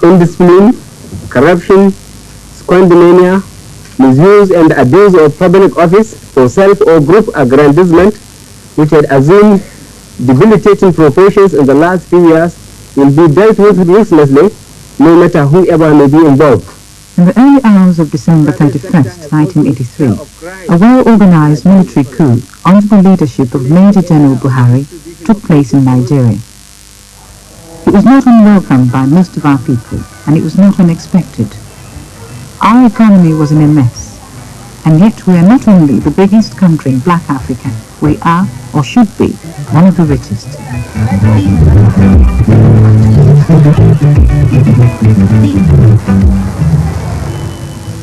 indiscipline, corruption, squandermania, misuse and abuse of public office for self or group aggrandizement, which had assumed debilitating proportions in the last few years, will be dealt with ruthlessly, no matter whoever may be involved. In the early hours of December 31st, 1983, a well-organized military coup under the leadership of Major General Buhari took place in Nigeria. It was not unwelcome by most of our people, and it was not unexpected. Our economy was in a mess, and yet we are not only the biggest country in Black Africa, we are, or should be, one of the richest.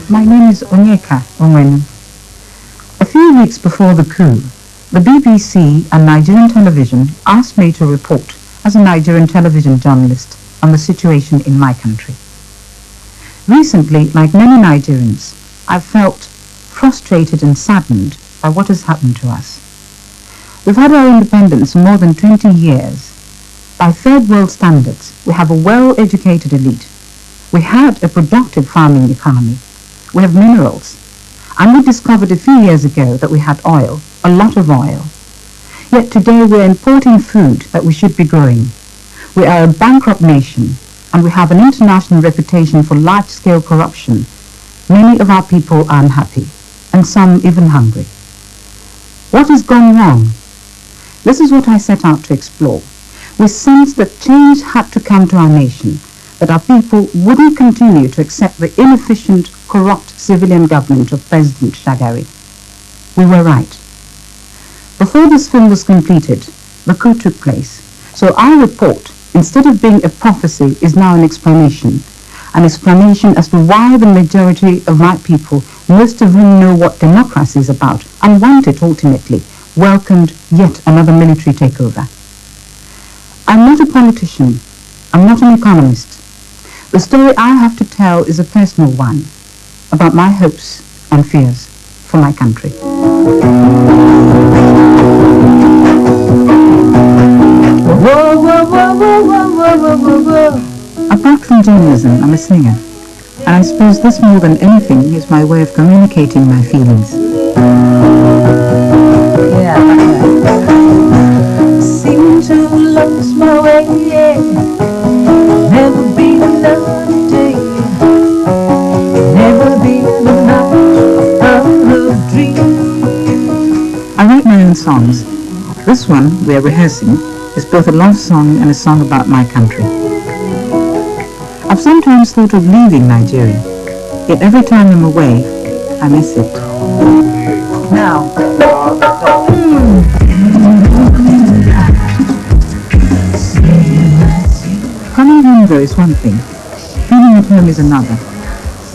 My name is Onyeka Onwenu. A few weeks before the coup, the BBC and Nigerian television asked me to report as a Nigerian television journalist on the situation in my country. Recently, like many Nigerians, I've felt frustrated and saddened by what has happened to us. We've had our independence for more than 20 years. By third world standards, we have a well-educated elite. We had a productive farming economy. We have minerals. And we discovered a few years ago that we had oil, a lot of oil. Yet today we're importing food that we should be growing. We are a bankrupt nation, and we have an international reputation for large-scale corruption. Many of our people are unhappy, and some even hungry. What has gone wrong? This is what I set out to explore. We sensed that change had to come to our nation, that our people wouldn't continue to accept the inefficient, corrupt civilian government of President Shagari. We were right. Before this film was completed, the coup took place. So our report, instead of being a prophecy, is now an explanation as to why the majority of my people, most of whom know what democracy is about and want it ultimately, welcomed yet another military takeover. I'm not a politician. I'm not an economist. The story I have to tell is a personal one about my hopes and fears for my country. Apart from journalism, I'm a singer, and I suppose this more than anything is my way of communicating my feelings. Yeah. Seem to lose my way, yeah. Never been another day. Never been another dream. I write my own songs. This one, we're rehearsing, is both a love song and a song about my country. I've sometimes thought of leaving Nigeria, yet every time I'm away, I miss it. Now. Coming home though is one thing, feeling at home is another.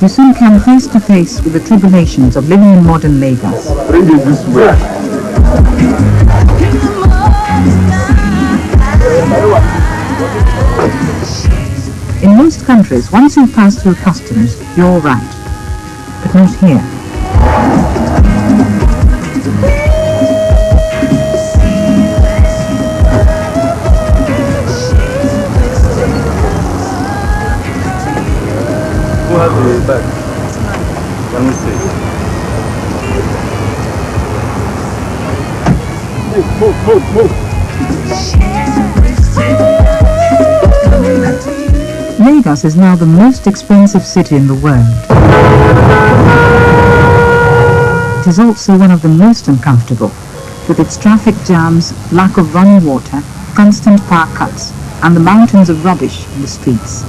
You soon come face to face with the tribulations of living in modern Lagos. Bring it this way. In most countries, once you pass through customs, you're all right. But not here. Who has the bag? Let me see. Move. Lagos is now the most expensive city in the world. It is also one of the most uncomfortable, with its traffic jams, lack of running water, constant power cuts, and the mountains of rubbish in the streets.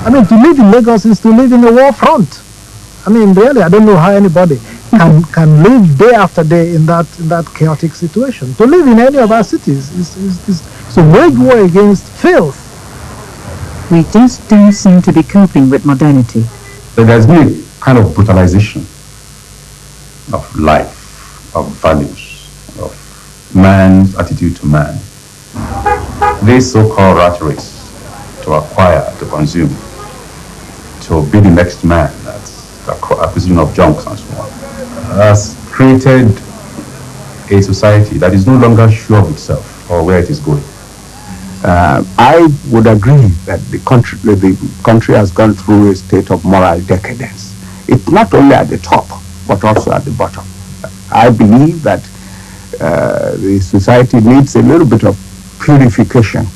I mean, to live in Lagos is to live in a war front. I mean, really, I don't know how anybody can live day after day in that chaotic situation. To live in any of our cities is to wage war against filth. We just don't seem to be coping with modernity. So there's been a kind of brutalization of life, of values, of man's attitude to man. This so-called rat race, to acquire, to consume, to be the next man, that's the acquisition of junks and so on, has created a society that is no longer sure of itself or where it is going. I would agree that the country has gone through a state of moral decadence. It's not only at the top, but also at the bottom. I believe that the society needs a little bit of purification.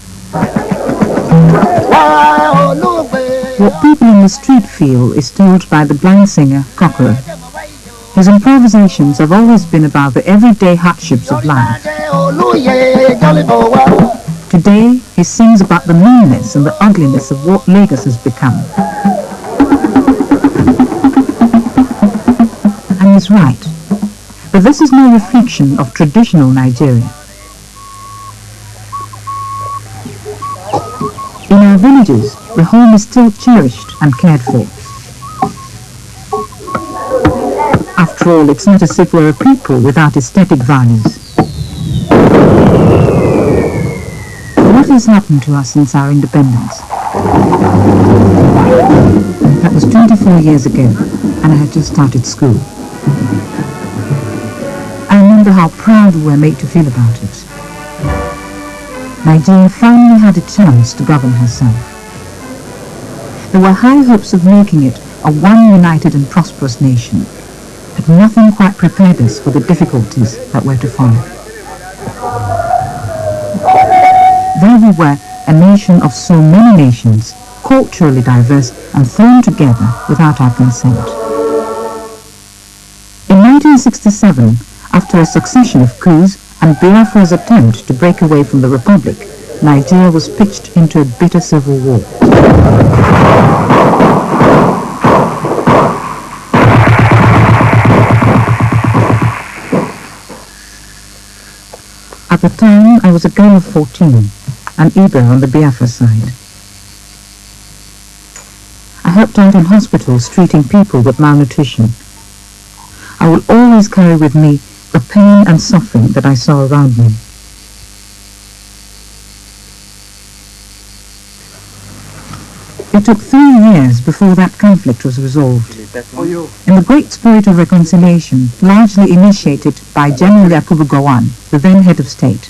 What people in the street feel is told by the blind singer Kokoro. His improvisations have always been about the everyday hardships of life. Today, he sings about the meanness and the ugliness of what Lagos has become. And he's right. But this is no reflection of traditional Nigeria. In our villages, the home is still cherished and cared for. After all, it's not as if we're a people without aesthetic values. What has happened to us since our independence? That was 24 years ago, and I had just started school. I remember how proud we were made to feel about it. Nigeria finally had a chance to govern herself. There were high hopes of making it a one united and prosperous nation, but nothing quite prepared us for the difficulties that were to follow. There we were, a nation of so many nations, culturally diverse and thrown together without our consent. In 1967, after a succession of coups and Biafra's attempt to break away from the Republic, Nigeria was pitched into a bitter civil war. At the time, I was a girl of 14, an Igbo on the Biafra side. I helped out in hospitals treating people with malnutrition. I will always carry with me the pain and suffering that I saw around me. It took 3 years before that conflict was resolved. In the great spirit of reconciliation, largely initiated by General Yakubu Gowon, the then head of state,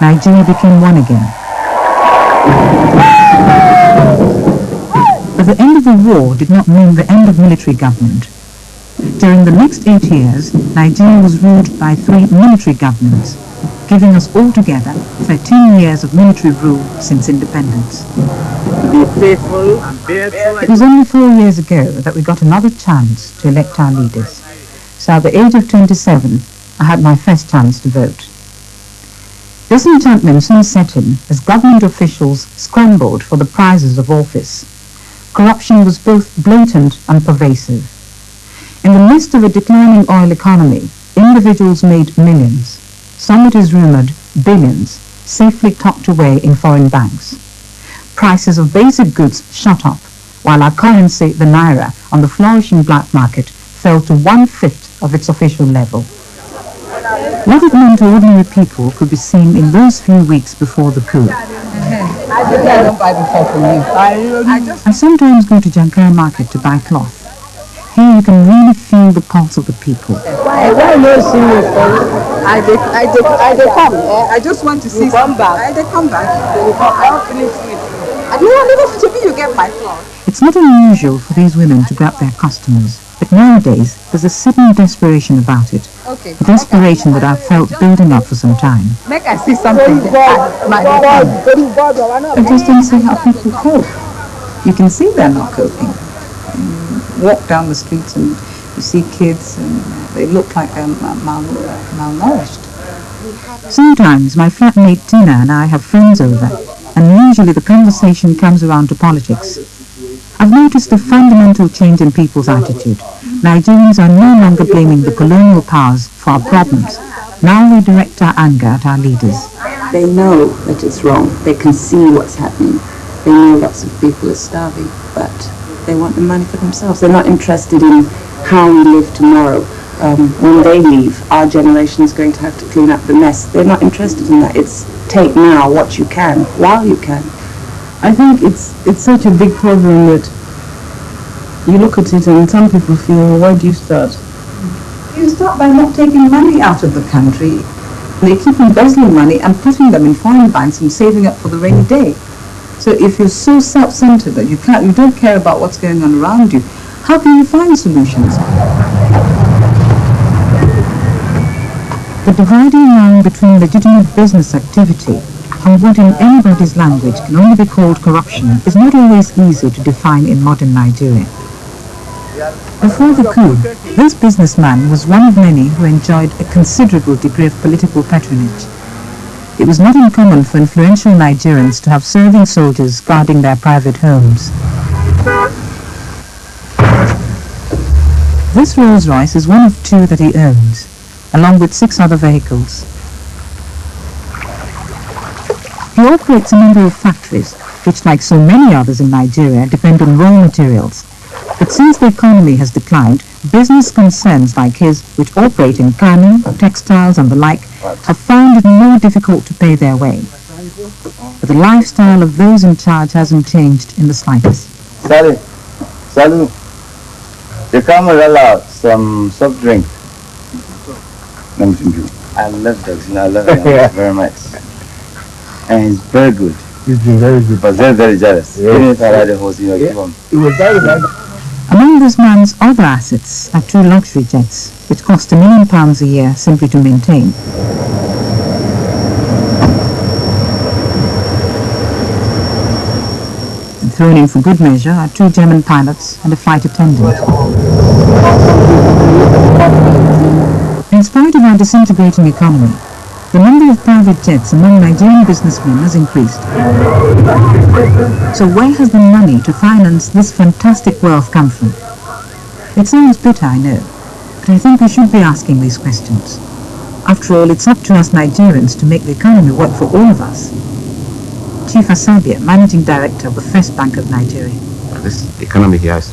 Nigeria became one again. But the end of the war did not mean the end of military government. During the next 8 years, Nigeria was ruled by 3 military governments, giving us altogether 13 years of military rule since independence. It was only 4 years ago that we got another chance to elect our leaders. So at the age of 27, I had my first chance to vote. Disenchantment soon set in as government officials scrambled for the prizes of office. Corruption was both blatant and pervasive. In the midst of a declining oil economy, individuals made millions. Some, it is rumored, billions, safely tucked away in foreign banks. Prices of basic goods shot up, while our currency, the naira, on the flourishing black market fell to 1/5 of its official level. What it meant to ordinary people could be seen in those few weeks before the coup. I sometimes go to Jankara market to buy cloth. Here you can really feel the pulse of the people. Why you see me? I come. I just want to see. Come back. They come back. I don't want to be. You get my cloth. It's not unusual for these women to grab their customers, but nowadays there's a sudden desperation about it. Okay. A desperation that I've felt building up for some time. Make I see something. I just don't see how people cope. You can see they're not coping. Walk down the streets and you see kids and they look like they're malnourished. Sometimes my flatmate Tina and I have friends over, and usually the conversation comes around to politics. I've noticed a fundamental change in people's attitude. Nigerians are no longer blaming the colonial powers for our problems. Now we direct our anger at our leaders. They know that it's wrong. They can see what's happening. They know lots of people are starving, but they want the money for themselves. They're not interested in how we live tomorrow. When they leave, our generation is going to have to clean up the mess. They're not interested in that. It's take now what you can, while you can. I think it's such a big problem that you look at it and some people feel, well, why do you start? You start by not taking money out of the country. they keep embezzling money and putting them in foreign banks and saving up for the rainy day. So if you're so self-centered that you don't care about what's going on around you, how can you find solutions? The dividing line between legitimate business activity and what in anybody's language can only be called corruption is not always easy to define in modern Nigeria. Before the coup, this businessman was one of many who enjoyed a considerable degree of political patronage. It was not uncommon for influential Nigerians to have serving soldiers guarding their private homes. This Rolls-Royce is one of two that he owns, along with 6 other vehicles. He operates a number of factories, which, like so many others in Nigeria, depend on raw materials. But since the economy has declined, business concerns like his, which operate in canning, textiles and the like, have found it more difficult to pay their way. But the lifestyle of those in charge hasn't changed in the slightest. Salut. You come with some soft drink. Let me drink. I love dogs, I love it very much. And it's very good. It's been very good. But very, very jealous. Yes. Even if I ride the horse, give him. It was very nice. Among this man's other assets are 2 luxury jets, which cost £1 million a year simply to maintain. And thrown in for good measure are 2 German pilots and a flight attendant. In spite of our disintegrating economy, the number of private jets among Nigerian businessmen has increased. So where has the money to finance this fantastic wealth come from? It sounds bitter, I know, but I think we should be asking these questions. After all, it's up to us Nigerians to make the economy work for all of us. Chief Asabia, Managing Director of the First Bank of Nigeria. This economy here is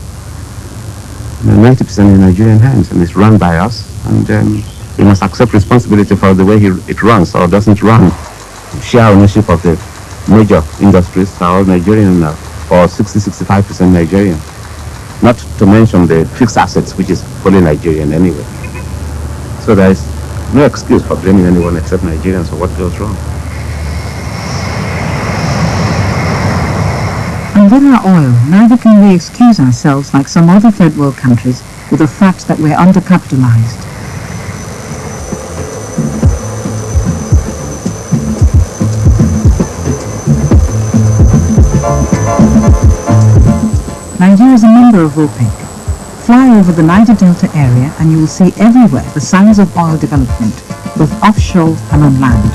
90% in Nigerian hands, and it's run by us, and we must accept responsibility for the way it runs or doesn't run. Share ownership of the major industries are all Nigerian now, or 60-65% Nigerian. Not to mention the fixed assets, which is fully Nigerian anyway. So there is no excuse for blaming anyone except Nigerians for what goes wrong. And with our oil, neither can we excuse ourselves like some other third world countries with the fact that we're undercapitalized. Nigeria is a member of OPEC. Fly over the Niger Delta area and you will see everywhere the signs of oil development, both offshore and on land.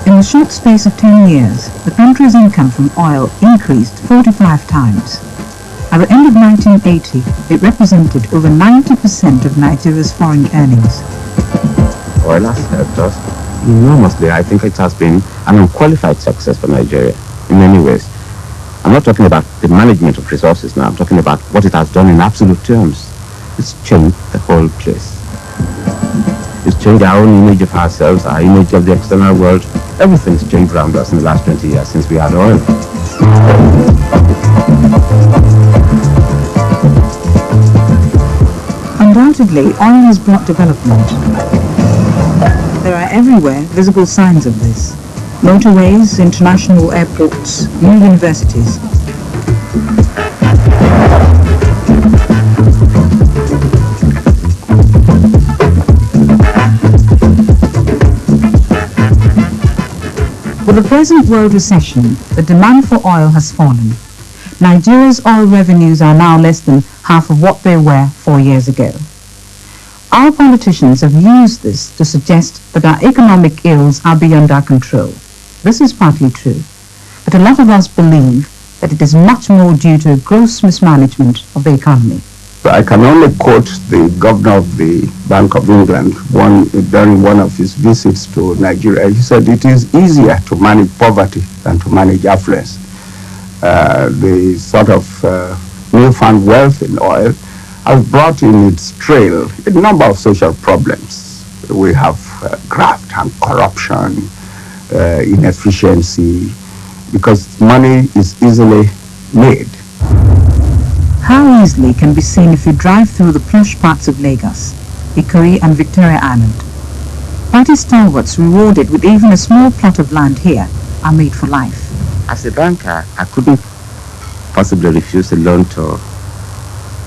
In the short space of 10 years, the country's income from oil increased 45 times. At the end of 1980, it represented over 90% of Nigeria's foreign earnings. Oil has helped us enormously. I think it has been an unqualified success for Nigeria in many ways. I'm not talking about the management of resources now. I'm talking about what it has done in absolute terms. It's changed the whole place. It's changed our own image of ourselves, our image of the external world. Everything's changed around us in the last 20 years since we had oil. Undoubtedly, oil has brought development. There are everywhere visible signs of this. Motorways, international airports, new universities. With the present world recession, the demand for oil has fallen. Nigeria's oil revenues are now less than half of what they were 4 years ago. Our politicians have used this to suggest that our economic ills are beyond our control. This is partly true, but a lot of us believe that it is much more due to gross mismanagement of the economy. I can only quote the governor of the Bank of England during one of his visits to Nigeria. He said it is easier to manage poverty than to manage affluence. The sort of newfound wealth in oil has brought in its trail a number of social problems. We have graft and corruption, inefficiency, because money is easily made. How easily can be seen if you drive through the plush parts of Lagos. Ikoyi and Victoria Island. Party stalwarts rewarded with even a small plot of land here are made for life. As a banker, I couldn't possibly refuse a loan to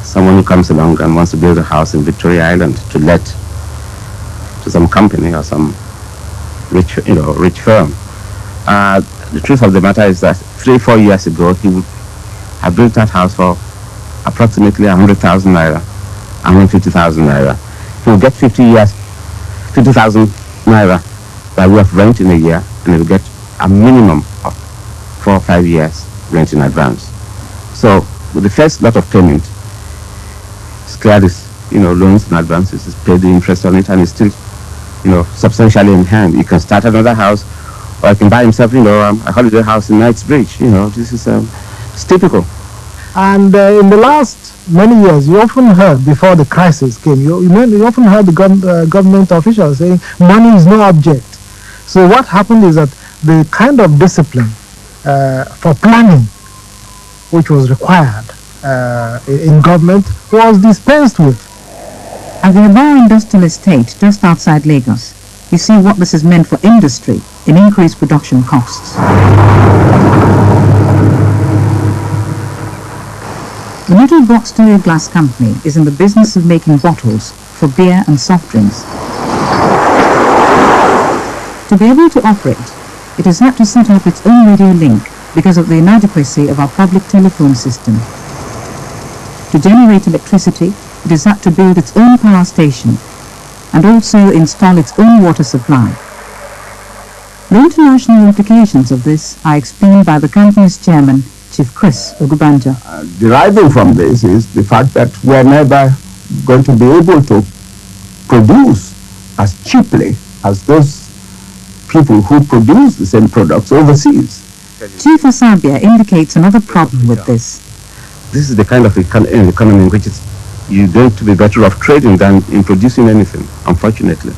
someone who comes along and wants to build a house in Victoria Island to let to some company or some rich firm. The truth of the matter is that 3-4 years ago, he would have built that house for approximately 100,000 naira, 150,000 naira. He will get 50,000 naira by way of rent in a year, and he will get a minimum of 4 or 5 years rent in advance. So with the first lot of payment, he's cleared his loans and advances, he's paid the interest on it, and it's still substantially in hand. He can start another house, or he can buy himself a holiday house in Knightsbridge. This is it's typical. And in the last many years, you often heard, before the crisis came, you often heard the government officials saying money is no object. So what happened is that the kind of discipline for planning which was required in government was dispensed with. At the Aba Industrial Estate just outside Lagos, you see what this has meant for industry in increased production costs. The Metal Box Stereo Glass Company is in the business of making bottles for beer and soft drinks. To be able to operate, it has had to set up its own radio link because of the inadequacy of our public telephone system. To generate electricity, it has had to build its own power station and also install its own water supply. The international implications of this are explained by the company's chairman, Chief Chris Ogubanja. Deriving from this is the fact that we're never going to be able to produce as cheaply as those people who produce the same products overseas. Chief Asabia indicates another problem with this. This is the kind of economy in which you're going to be better off trading than in producing anything, unfortunately.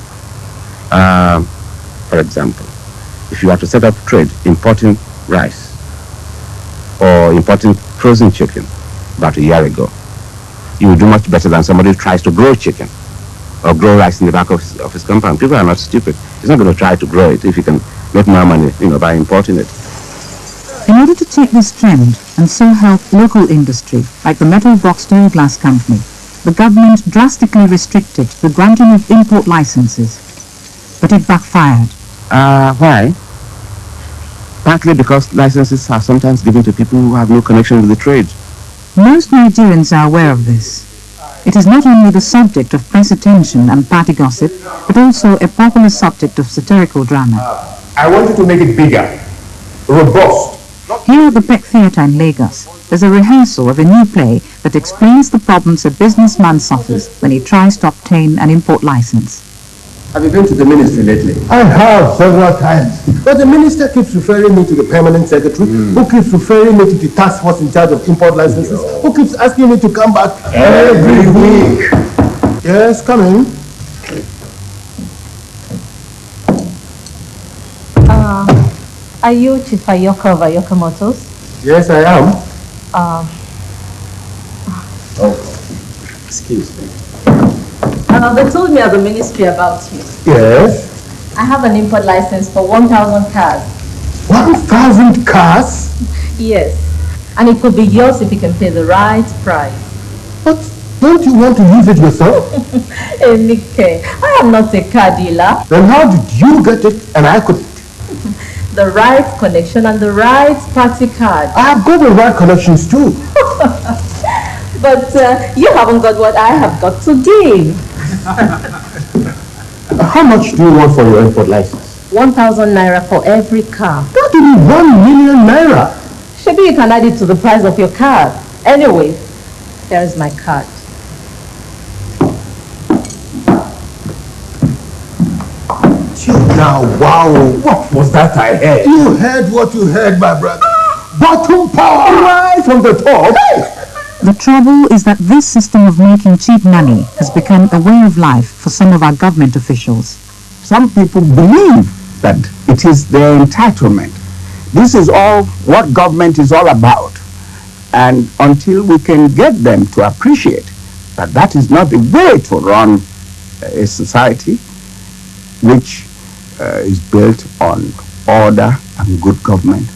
For example, if you are to set up trade importing rice or importing frozen chicken about a year ago, you will do much better than somebody who tries to grow chicken or grow rice in the back of his compound. People are not stupid. He's not going to try to grow it if he can make more money, by importing it. In order to take this trend and so help local industry, like the Metal Box Stereo Glass Company, the government drastically restricted the granting of import licenses. But it backfired. Why? Partly because licenses are sometimes given to people who have no connection with the trade. Most Nigerians are aware of this. It is not only the subject of press attention and party gossip, but also a popular subject of satirical drama. I wanted to make it bigger, robust. Here at the Peck Theatre in Lagos, there's a rehearsal of a new play that explains the problems a businessman suffers when he tries to obtain an import license. Have you been to the ministry lately? I have several times. But the minister keeps referring me to the permanent secretary, who keeps referring me to the task force in charge of import licenses, who keeps asking me to come back every week. Yes, come in. Are you Chief Ayoka of Ayoka Motors? Yes, I am. Excuse me. They told me at the ministry about you. Yes. I have an import license for 1,000 cars. 1,000 cars? Yes. And it could be yours if you can pay the right price. But don't you want to use it yourself? Hey, Nikke, I am not a car dealer. Then how did you get it and I couldn't? The right connection and the right party card. I have got the right connections too. But you haven't got what I have got today. How much do you want for your import license? 1,000 naira for every car. That will be 1 million naira. Maybe you can add it to the price of your car. Anyway, here is my card. Now, wow, what was that I heard? You heard what you heard, my brother. Bottom power right from the top. Hey! The trouble is that this system of making cheap money has become a way of life for some of our government officials. Some people believe that it is their entitlement. This is all what government is all about. And until we can get them to appreciate that that is not the way to run a society which is built on order and good government,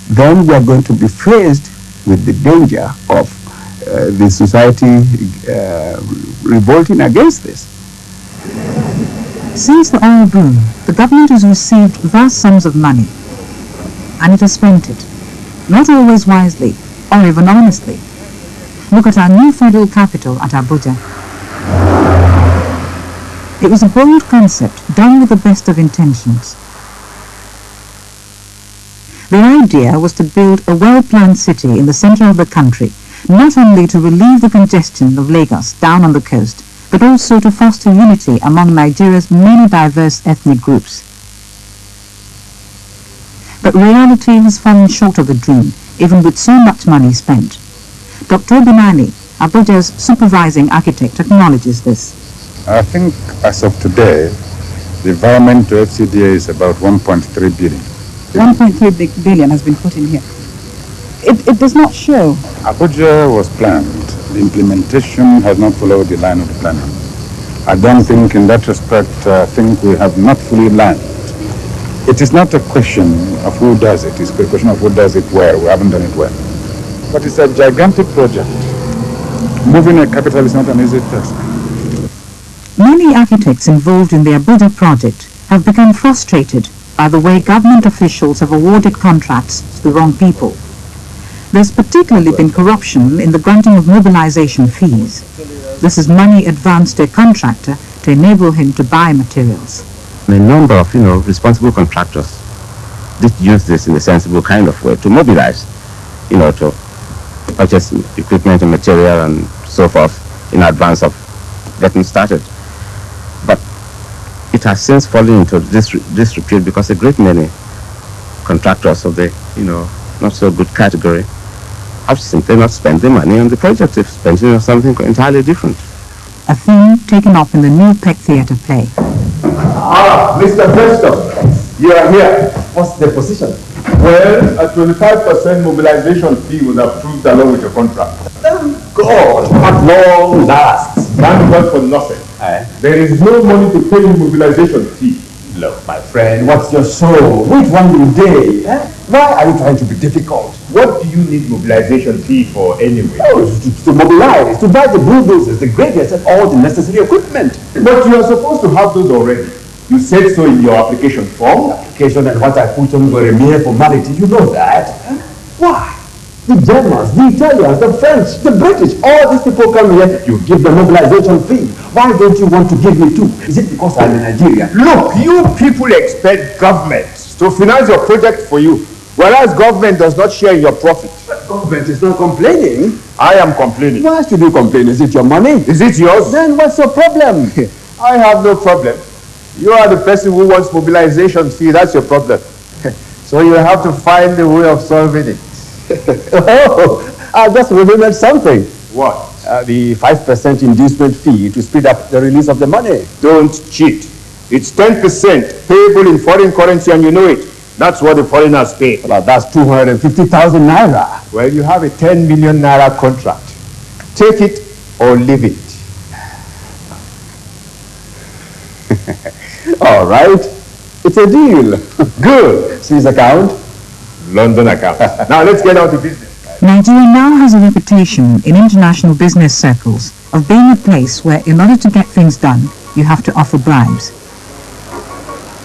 then we are going to be faced with the danger of the society revolting against this. Since the oil boom, the government has received vast sums of money, and it has spent it, not always wisely or even honestly. Look at our new federal capital at Abuja. It was a bold concept done with the best of intentions. The idea was to build a well-planned city in the center of the country, not only to relieve the congestion of Lagos down on the coast, but also to foster unity among Nigeria's many diverse ethnic groups. But reality has fallen short of the dream, even with so much money spent. Dr. Obinani, Abuja's supervising architect, acknowledges this. I think as of today, the environment to FCDA is about 1.3 billion. 1.3 billion has been put in here. It does not show. Abuja was planned. The implementation has not followed the line of the planning. I don't think in that respect, I think we have not fully learned. It is not a question of who does it. It's a question of who does it where. We haven't done it well. But it's a gigantic project. Moving a capital is not an easy task. Many architects involved in the Abuja project have become frustrated by the way government officials have awarded contracts to the wrong people. There's particularly been corruption in the granting of mobilization fees. This is money advanced to a contractor to enable him to buy materials. A number of, responsible contractors did use this in a sensible kind of way to mobilize, to purchase equipment and material and so forth in advance of getting started. But it has since fallen into disrepute because a great many contractors of the, not so good category have simply not spent the money on the project. They've spent it on something entirely different. A theme taken up in the new Peck Theatre play. Ah, Mr. Preston, you are here. What's the position? Well, a 25% mobilization fee was approved along with your contract. Thank God, at long last. Thank God for nothing. There is no money to pay you mobilization fee. Look, my friend, what's your soul? Which one you day? Why are you trying to be difficult? What do you need mobilization fee for anyway? Oh, to mobilize, to buy the bulldozers, the graders, and all the necessary equipment. But you are supposed to have those already. You said so in your application form. Application and what I put on were a mere formality. You know that. Why? The Germans, the Italians, the French, the British, all these people come here, you give them mobilization fee. Why don't you want to give me too? Is it because I'm in Nigeria? Look, you people expect government to finance your project for you, whereas government does not share in your profit. But government is not complaining. I am complaining. Why should you complain? Is it your money? Is it yours? Then what's your problem? I have no problem. You are the person who wants mobilization fee. That's your problem. So you have to find a way of solving it. Oh, I just remembered something. What? The 5% inducement fee to speed up the release of the money. Don't cheat. It's 10% payable in foreign currency and you know it. That's what the foreigners pay. Well, that's 250,000 naira. Well, you have a 10 million naira contract. Take it or leave it. All right. It's a deal. Good. Swiss account. London account. Now let's get on to business. Nigeria now has a reputation in international business circles of being a place where, in order to get things done, you have to offer bribes.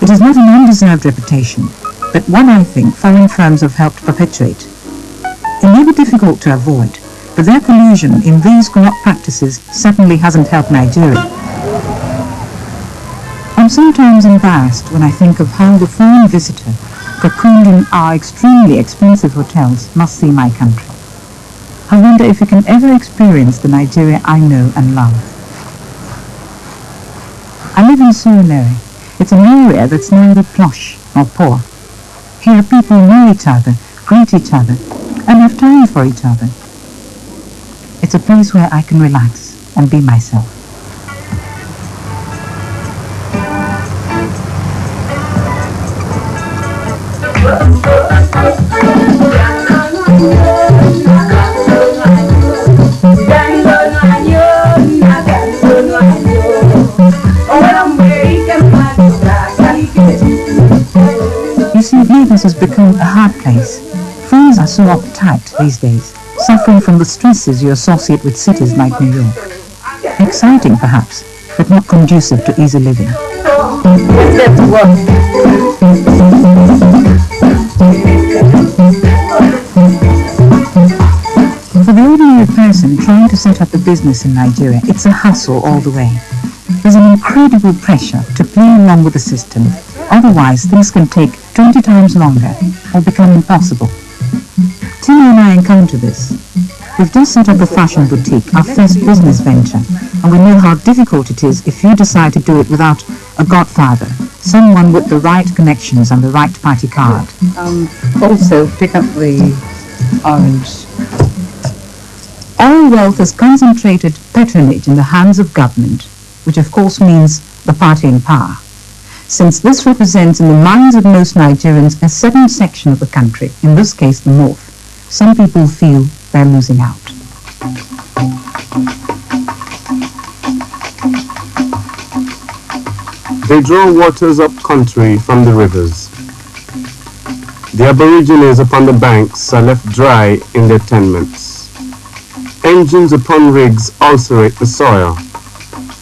It is not an undeserved reputation, but one I think foreign firms have helped perpetuate. It may be difficult to avoid, but their collusion in these corrupt practices certainly hasn't helped Nigeria. I'm sometimes embarrassed when I think of how the foreign visitor, cocooned in our extremely expensive hotels, must see my country. I wonder if he can ever experience the Nigeria I know and love. I live in Surulere. It's an area that's neither plush nor poor. Here people know each other, greet each other, and have time for each other. It's a place where I can relax and be myself. Lagos has become a hard place. Friends are so uptight these days, suffering from the stresses you associate with cities like New York. Exciting, perhaps, but not conducive to easy living. Let's get to For the ordinary person trying to set up a business in Nigeria, it's a hustle all the way. There's an incredible pressure to play along with the system. Otherwise, things can take 20 times longer or become impossible. Tina and I encounter this. We've just set up a fashion boutique, our first business venture, and we know how difficult it is if you decide to do it without a godfather, someone with the right connections and the right party card. Also, pick up the orange. All wealth is concentrated patronage in the hands of government, which of course means the party in power. Since this represents in the minds of most Nigerians a certain section of the country, in this case the north, some people feel they're losing out. They draw waters up country from the rivers. The Aborigines upon the banks are left dry in their tenements. Engines upon rigs ulcerate the soil.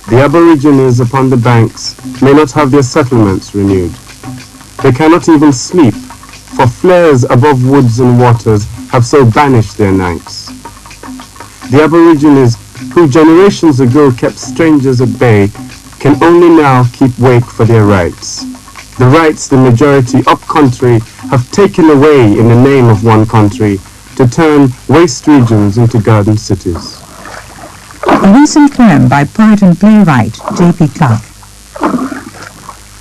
The Aborigines upon the banks may not have their settlements renewed. They cannot even sleep, for flares above woods and waters have so banished their nights. The Aborigines, who generations ago kept strangers at bay, can only now keep wake for their rights. The rights the majority up-country have taken away in the name of one country, to turn waste regions into garden cities. A recent poem by poet and playwright J.P. Clark.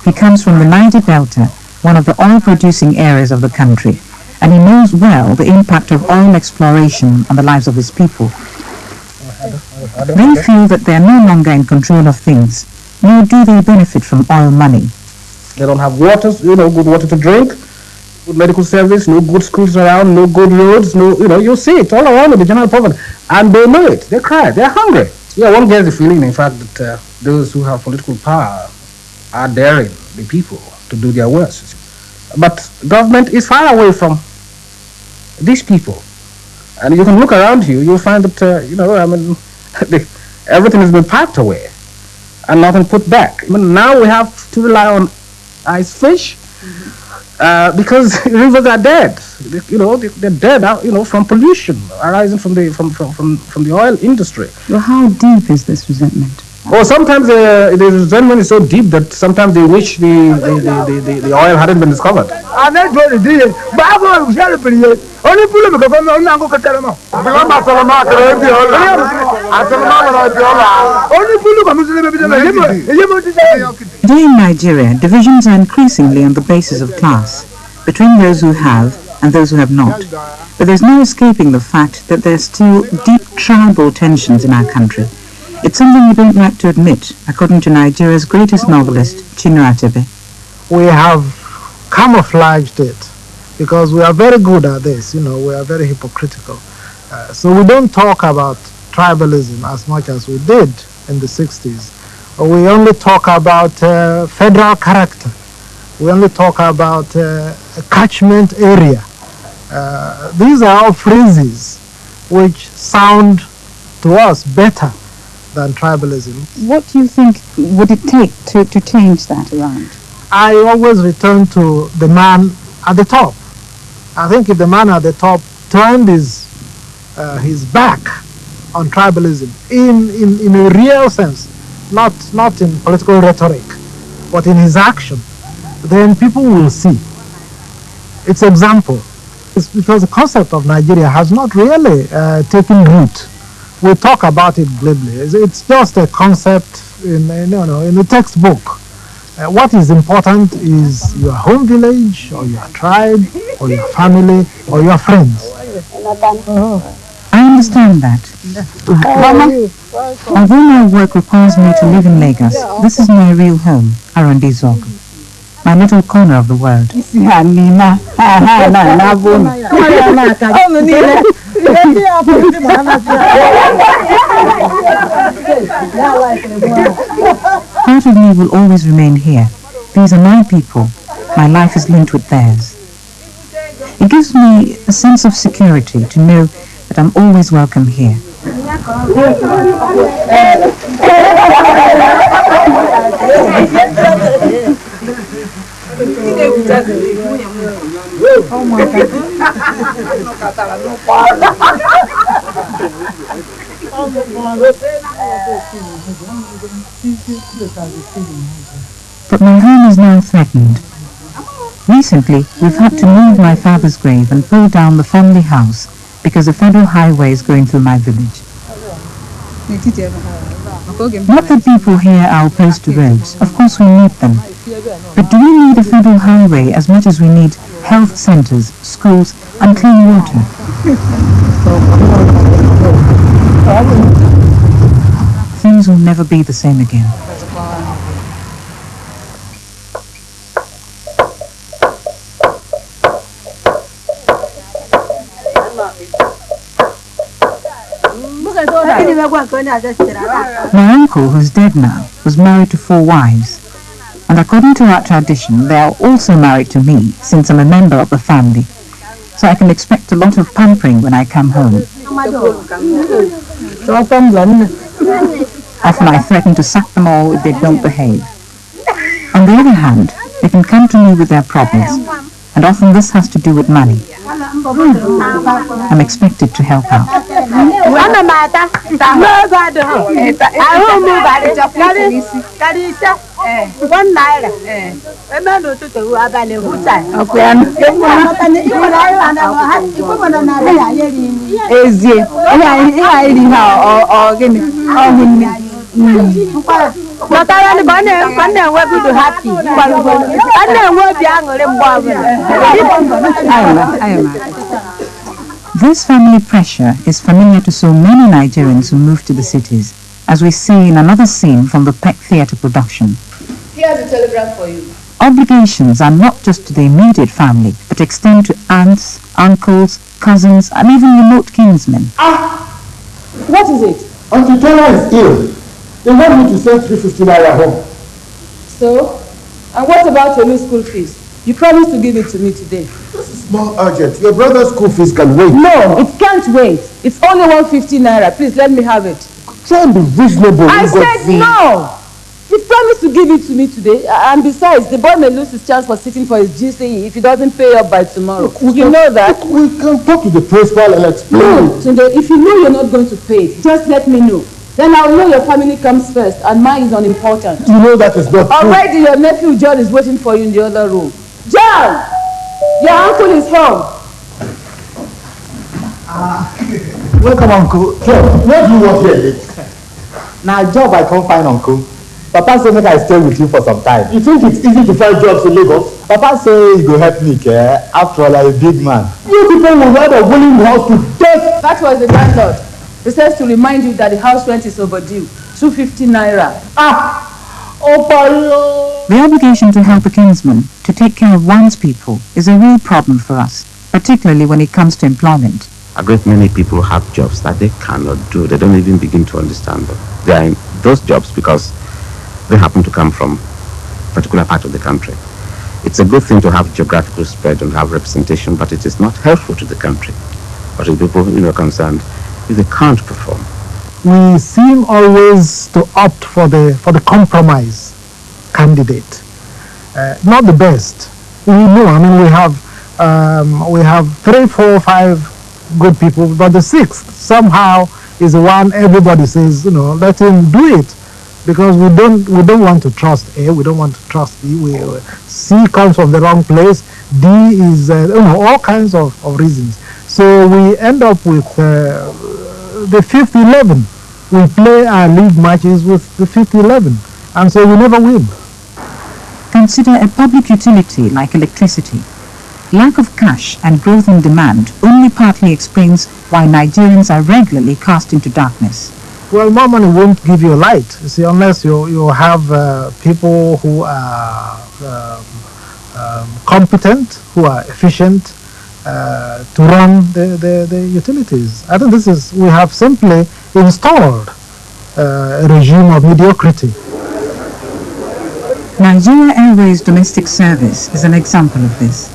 He comes from the Niger Delta, one of the oil-producing areas of the country, and he knows well the impact of oil exploration on the lives of his people. They feel that they are no longer in control of things, nor do they benefit from oil money. They don't have water, good water to drink, good medical service, no good schools around, no good roads, you see it all around with the general poverty. And they know it, they cry, they're hungry. Yeah, one gets the feeling, in fact, that those who have political power are daring the people to do their worst. But government is far away from these people. And you can look around you, you'll find that, everything has been packed away and nothing put back. Now we have to rely on ice fish, because rivers are dead. They're dead. From pollution arising from the oil industry. Well, how deep is this resentment? Well, sometimes the resentment is so deep that sometimes they wish the oil hadn't been discovered. Today in Nigeria, divisions are increasingly on the basis of class, between those who have and those who have not. But there's no escaping the fact that there's still deep tribal tensions in our country. It's something we don't like to admit, according to Nigeria's greatest novelist, Chinua Achebe. We have camouflaged it because we are very good at this, we are very hypocritical. So we don't talk about tribalism as much as we did in the 60s. We only talk about federal character. We only talk about a catchment area. These are all phrases which sound to us better than tribalism. What do you think would it take to change that around? I always return to the man at the top. I think if the man at the top turned his back on tribalism in a real sense, not in political rhetoric, but in his action, then people will see its example. It's because the concept of Nigeria has not really taken root. We talk about it glibly. It's just a concept in a textbook. What is important is your home village, or your tribe, or your family, or your friends. I understand that. Mama, although my work requires me to live in Lagos, this is my real home, Arundi Zog, my little corner of the world. Part of me will always remain here. These are my people. My life is linked with theirs. It gives me a sense of security to know that I'm always welcome here. But my home is now threatened. Recently, we've had to move my father's grave and pull down the family house because a federal highway is going through my village. Not that people here are opposed to roads. Of course we need them. But do we need a federal highway as much as we need health centers, schools, and clean water? Things will never be the same again. My uncle, who's dead now, was married to 4 wives. And according to our tradition, they are also married to me, since I'm a member of the family. So I can expect a lot of pampering when I come home. Often I threaten to sack them all if they don't behave. On the other hand, they can come to me with their problems, and often this has to do with money. I'm expected to help out. This family pressure is familiar to so many Nigerians who move to the cities, as we see in another scene from the Peck Theatre production. Here's a telegram for you. Obligations are not just to the immediate family, but extend to aunts, uncles, cousins, and even remote kinsmen. What is it? Auntie Tola is ill. They want me to send 350 naira home. So? And what about your new school fees? You promised to give it to me today. This is more urgent. Your brother's school fees can wait. No, it can't wait. It's only 150 naira. Please let me have it. Try and be reasonable. I said no! You promised to give it to me today. And besides, the boy may lose his chance for sitting for his GCE if he doesn't pay up by tomorrow. Look, you know that? Look, we can talk to the principal and explain. No, Tunde, if you know you're not going to pay it, just let me know. Then I'll know your family comes first and mine is unimportant. You know that is not true. Already your nephew John is waiting for you in the other room. John! Your uncle is home. Welcome, Uncle. John, what do you want here? Now, job I can't find, Uncle. Papa said make I stay with you for some time. You think it's easy to find jobs in Lagos? Papa say he go help me, care. After all, I'm a big man. You people will ride a willing house to death. That was the landlord. He says to remind you that the house rent is overdue. 250 naira. The obligation to help a kinsman, to take care of one's people, is a real problem for us, particularly when it comes to employment. A great many people have jobs that they cannot do. They don't even begin to understand them. They are in those jobs because they happen to come from a particular part of the country. It's a good thing to have geographical spread and have representation, but it is not helpful to the country. But the people concerned, if they can't perform. We seem always to opt for the compromise candidate. Not the best. We know. I mean, we have 3, 4, 5 good people, but the 6th somehow is the one everybody says, let him do it, because we don't want to trust A, we don't want to trust B. C comes from the wrong place. D is all kinds of reasons. So we end up with the 5th 11. We play our league matches with the 5th 11, and so we never win. Consider a public utility like electricity. Lack of cash and growth in demand only partly explains why Nigerians are regularly cast into darkness. Well, more money won't give you light, you see, unless you have people who are competent, who are efficient to run the utilities. I think we have simply installed a regime of mediocrity. Nigeria Airways domestic service is an example of this.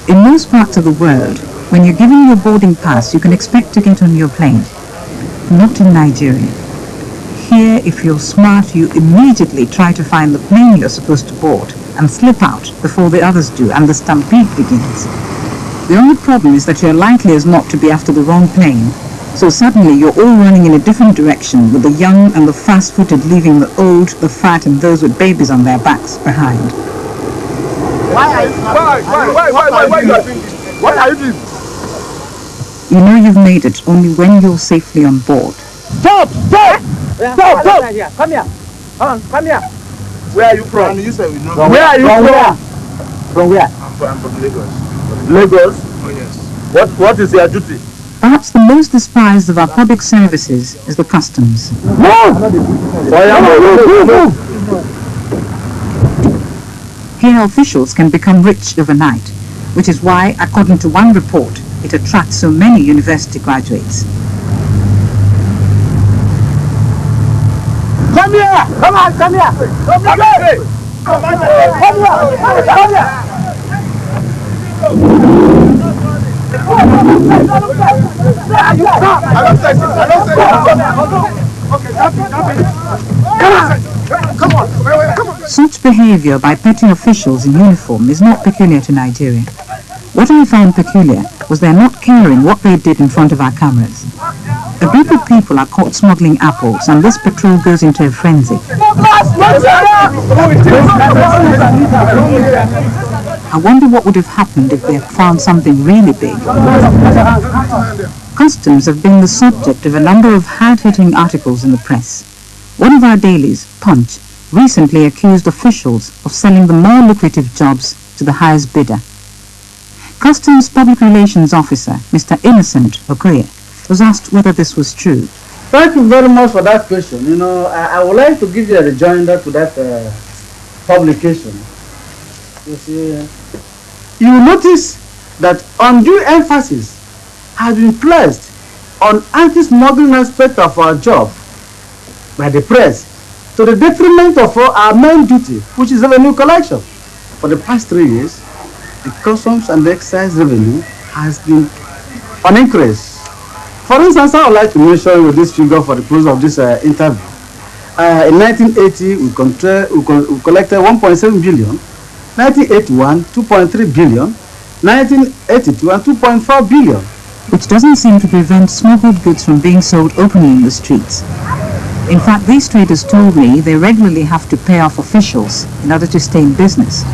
In most parts of the world, when you're given your boarding pass, you can expect to get on your plane. Not in Nigeria. Here, if you're smart, you immediately try to find the plane you're supposed to board and slip out before the others do, and the stampede begins. The only problem is that you're likely as not to be after the wrong plane, so suddenly you're all running in a different direction, with the young and the fast-footed leaving the old, the fat, and those with babies on their backs behind. Why are you doing this? You know you've made it only when you're safely on board. Stop! Stop! Stop! Stop! Come here. Come here. Where are you from? You said we know. Where are you from? From where? I'm from Lagos. Lagos? Oh, yes. What is your duty? Perhaps the most despised of our public services is the customs. Here officials can become rich overnight, which is why, according to one report, it attracts so many university graduates. Come here! Come on, come here! Come here! Come here! Come here! Such behavior by petty officials in uniform is not peculiar to Nigeria. What I found peculiar was their not caring what they did in front of our cameras. A group of people are caught smuggling apples, and this patrol goes into a frenzy. I wonder what would have happened if they had found something really big. Customs have been the subject of a number of hard-hitting articles in the press. One of our dailies, Punch, recently accused officials of selling the more lucrative jobs to the highest bidder. Customs Public Relations Officer, Mr. Innocent Okoye, was asked whether this was true. Thank you very much for that question. You know, I would like to give you a rejoinder to that publication. You see, you will notice that undue emphasis has been placed on anti-smuggling aspect of our job by the press to the detriment of our main duty, which is revenue collection. For the past 3 years, the customs and excise revenue has been on increase. For instance, I would like to mention you this figure for the close of this interview. In 1980, we collected 1.7 billion. 1981, 2.3 billion. 1982, and 2.4 billion. Which doesn't seem to prevent smuggled goods from being sold openly in the streets. In fact, these traders told me they regularly have to pay off officials in order to stay in business.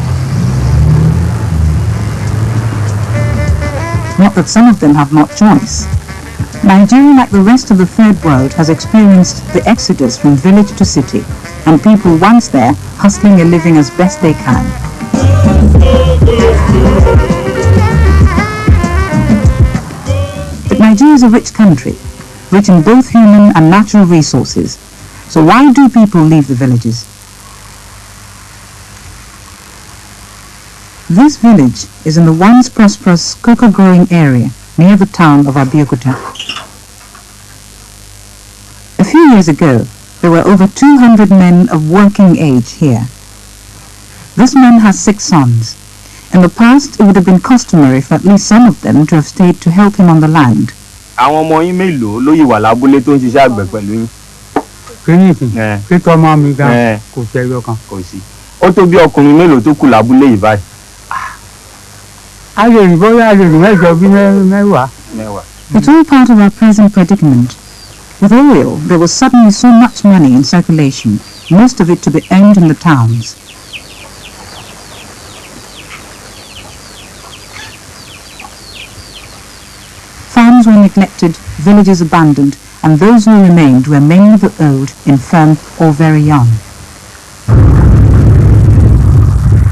Not that some of them have not choice. Nigeria, like the rest of the third world, has experienced the exodus from village to city, and people once there hustling a living as best they can. But Nigeria is a rich country, rich in both human and natural resources. So why do people leave the villages? This village is in the once prosperous cocoa-growing area near the town of Abeokuta. A few years ago, there were over 200 men of working age here. This man has 6 sons. In the past, it would have been customary for at least some of them to have stayed to help him on the land. Àwọn ọmọ yín mélòó ló yìí wà lábúlé tó ń ṣiṣẹ́ àgbẹ̀ pẹ̀lú yín? Kí tọ́mọ mi gan kò tẹ́yọ kan. Kò sí. Ó tó bí ọkùnrin mélòó tó kù lábúlé yìí báyìí? A lè rìn bóyá a lè rìn mẹ́jọ bí mẹ́wàá. It's all part of our present predicament. With oil, there was suddenly so much money in circulation, most of it to be earned in the towns. Farms were neglected, villages abandoned, and those who remained were mainly the old, infirm, or very young.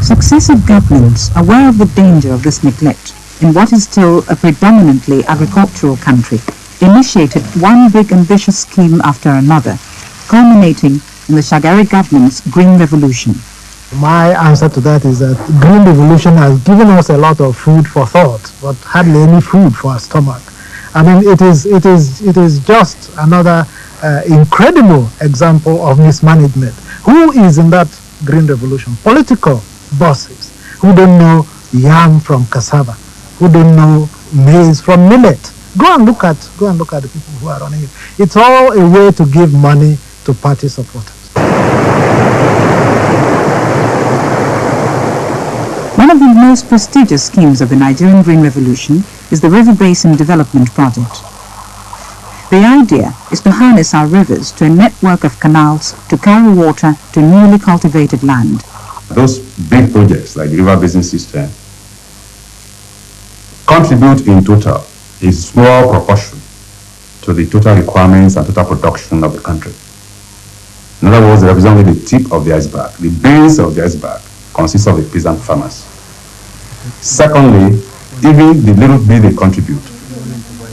Successive governments, aware of the danger of this neglect in what is still a predominantly agricultural country, initiated one big ambitious scheme after another, culminating in the Shagari government's Green Revolution. My answer to that is that Green Revolution has given us a lot of food for thought, but hardly any food for our stomach. I mean, it is just another incredible example of mismanagement. Who is in that Green Revolution? Political bosses who don't know yam from cassava. who don't know maize from millet. Go and look at the people who are running it. It's all a way to give money to party supporters. One of the most prestigious schemes of the Nigerian Green Revolution is the River Basin Development Project. The idea is to harness our rivers to a network of canals to carry water to newly cultivated land. Those big projects like the River Basin System contribute in total a small proportion to the total requirements and total production of the country. In other words, they represent only the tip of the iceberg. The base of the iceberg consists of the peasant farmers. Secondly, even the little bit they contribute,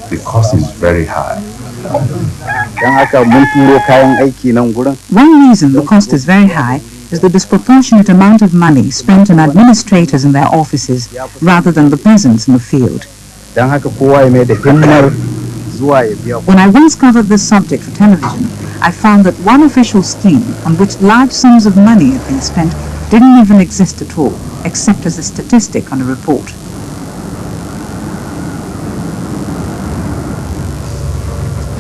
the cost is very high. One reason the cost is very high is the disproportionate amount of money spent on administrators in their offices rather than the peasants in the field. When I once covered this subject for television, I found that one official scheme on which large sums of money had been spent didn't even exist at all, except as a statistic on a report.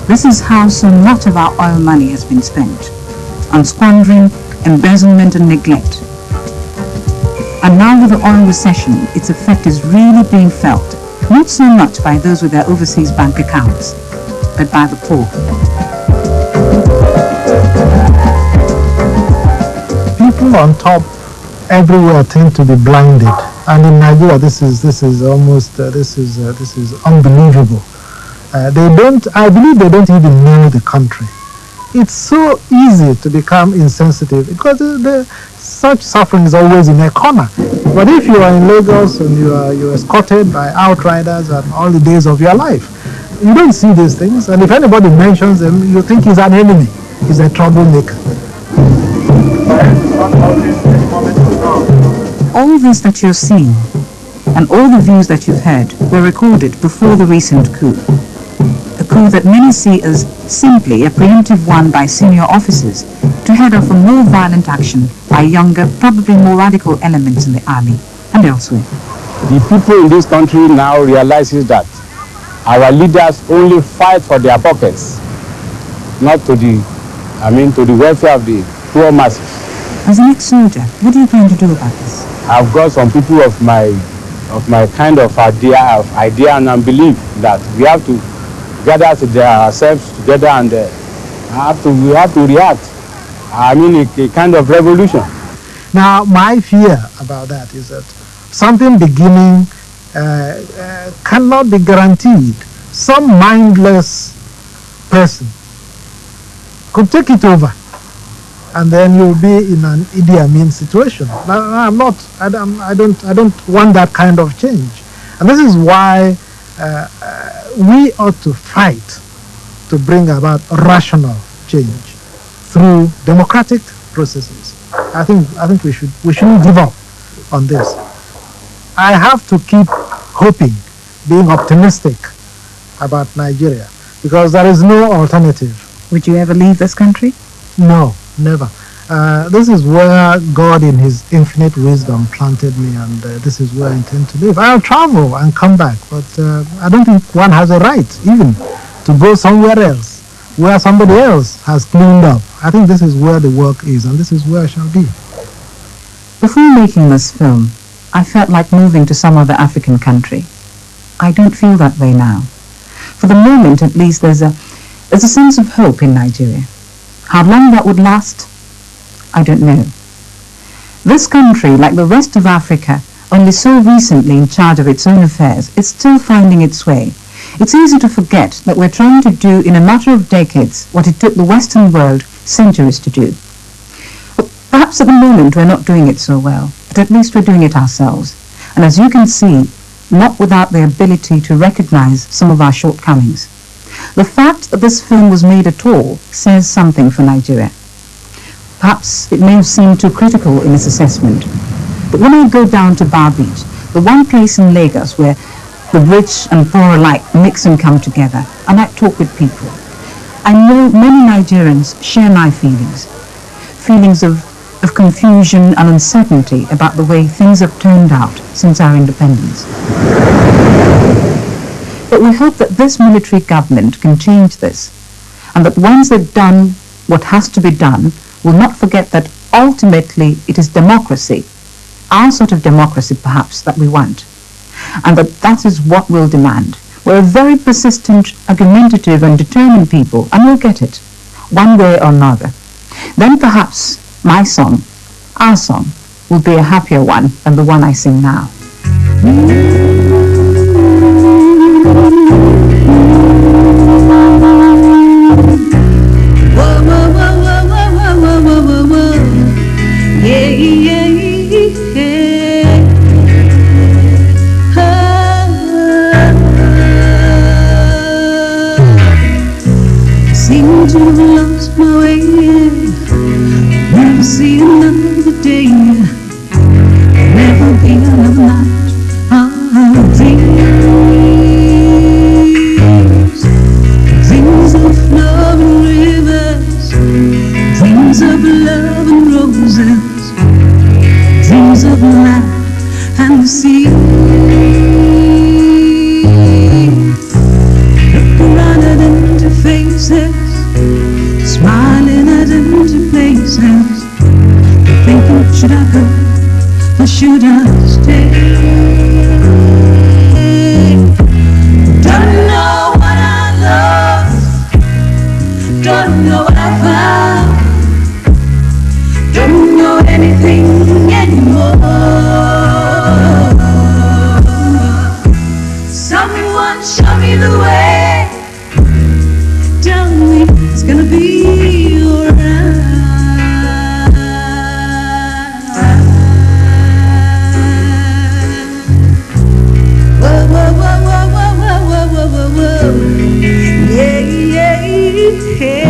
This is how so much of our oil money has been spent, on squandering, embezzlement and neglect. And now with the oil recession, its effect is really being felt, not so much by those with their overseas bank accounts, but by the poor. People on top everywhere tend to be blinded, and in Nigeria this is unbelievable. I believe they don't even know the country. It's so easy to become insensitive because such suffering is always in a corner. But if you are in Lagos and you're escorted by outriders and all the days of your life, you don't see these things, and if anybody mentions them, you think he's an enemy, he's a troublemaker. All this that you're seeing and all the views that you've heard were recorded before the recent coup. A coup that many see as simply a preemptive one by senior officers to head off a more violent action by younger, probably more radical elements in the army and elsewhere. The people in this country now realizes that our leaders only fight for their pockets, not to the welfare of the poor masses. As an ex-soldier, what are you going to do about this? I've got some people of my kind of idea and belief that we have to gather ourselves together and we have to react. A kind of revolution. Now, my fear about that is that something beginning cannot be guaranteed. Some mindless person could take it over, and then you'll be in an Idi Amin situation. Now, I don't want that kind of change, and this is why we ought to fight to bring about rational change through democratic processes. I think we shouldn't give up on this. I have to keep hoping, being optimistic about Nigeria, because there is no alternative. Would you ever leave this country? No, never. This is where God in his infinite wisdom planted me, and this is where I intend to live. I'll travel and come back, but I don't think one has a right even to go somewhere else where somebody else has cleaned up. I think this is where the work is, and this is where I shall be. Before making this film, I felt like moving to some other African country. I don't feel that way now. For the moment, at least, there's a sense of hope in Nigeria. How long that would last, I don't know. This country, like the rest of Africa, only so recently in charge of its own affairs, is still finding its way. It's easy to forget that we're trying to do in a matter of decades what it took the Western world centuries to do. Perhaps at the moment we're not doing it so well, but at least we're doing it ourselves. And as you can see, not without the ability to recognize some of our shortcomings. The fact that this film was made at all says something for Nigeria. Perhaps it may have seemed too critical in its assessment, but when I go down to Bar Beach, the one place in Lagos where the rich and poor alike mix and come together, and I talk with people, I know many Nigerians share my feelings of of confusion and uncertainty about the way things have turned out since our independence. But we hope that this military government can change this, and that once they've done what has to be done, will not forget that ultimately it is democracy, our sort of democracy perhaps, that we want, and that is what we'll demand. We're a very persistent, argumentative and determined people, and we'll get it, one way or another. Then perhaps my song, our song, will be a happier one than the one I sing now. Seem to have lost my way, never see another day, never be another night of dreams, dreams of love and rivers, dreams of love and roses, dreams of land and the sea. Look around at empty faces, smiling at empty places, thinking, should I go or should I stay? Don't know what I lost, don't know what I found, don't know anything anymore. Someone show me the way, tell me it's gonna be alright. Whoa, whoa, whoa, whoa, whoa, whoa, whoa, whoa, whoa. Yeah, yeah, yeah.